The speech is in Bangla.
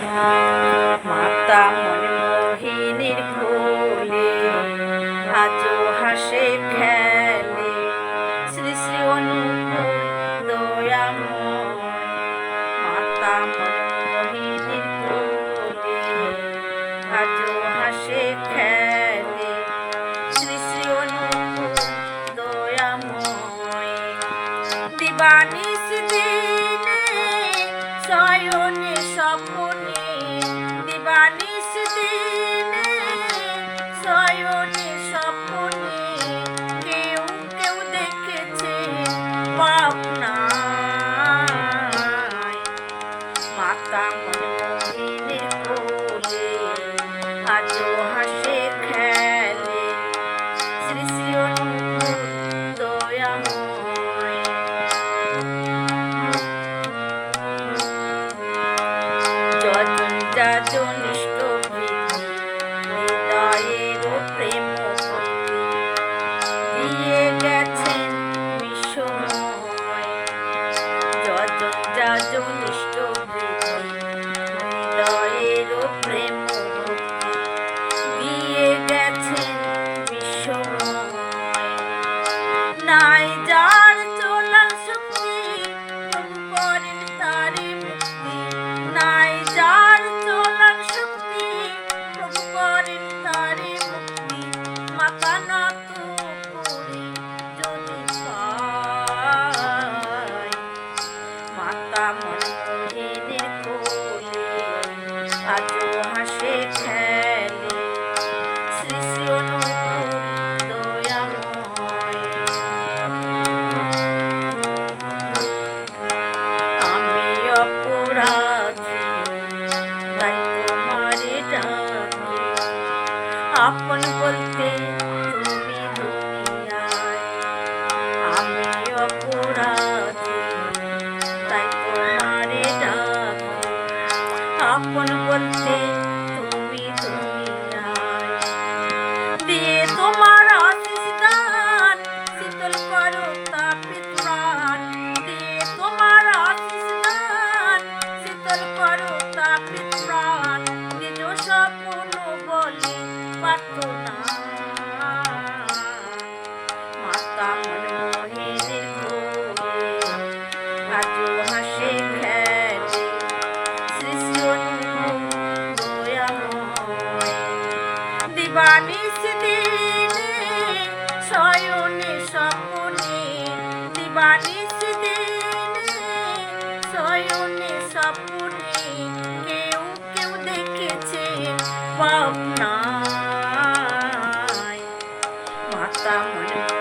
মাতা মনমোহিনীর কোলে আজও হাসে খেলে শ্রী শ্রী অনুকূল দয়াময়। মাতা মনমোহিনীর কোলে আজও হাসে খেলে শ্রী শ্রী অনুকূল দয়াময়। দিবানিশ দিনে শয়নে স্বপনে, দিবানিশ দিনে শয়নে স্বপনে কেউ কেউ দেখেছে পাবনায়। মাতা মনমোহিনীর কোলে আজও হাসে খেলে শ্রী শ্রী অনুকূল দয়াময়। যজন যাজন ইষ্ট প্রীতি হৃদয়েরও প্রেম ভক্তি দিয়ে গেছেন বিশ্বময়। যজন যাজন ইষ্ট প্রীতি হৃদয়েরও প্রেম ভক্তি দিয়ে গেছেন বিশ্বময়। নাই যার চলার শক্তি প্রভু করেন তারে মুক্তি, নাই যার চলার শক্তি প্রভু করেন তারে মুক্তি। মাথা নত করে যদি পায় মাতা মনমোহিনীর কোলে আজও হাসে খেলে শ্রী শ্রী অনুকূল দয়াময়। আমি অপরাধী তাই তোমারে ডাকি, আপন বলতে তুমি দুনিয়ায়। আমি অপরাধী তাই তোমারে ডাকি, আপন বলতে তুমি দুনিয়ায়। দিয়ে তোমার আশিস দান শীতল করো তাপিত প্রাণ, দিয়ে তোমার আশিস দান শীতল করো তাপিত প্রাণ। নিজ স্বপ্ন বলে প্রার্থনা মাতা মনমোহিনীর কোলে আজও হাসে খেলে শ্রী শ্রী অনুকূল দয়াময়। দিবানিশ দিনে শয়নে স্বপনে, দিবানিশ দিনে শয়নে স্বপনে কেউ কেউ দেখেছে পাবনায়। মাতা মনমোহিনীর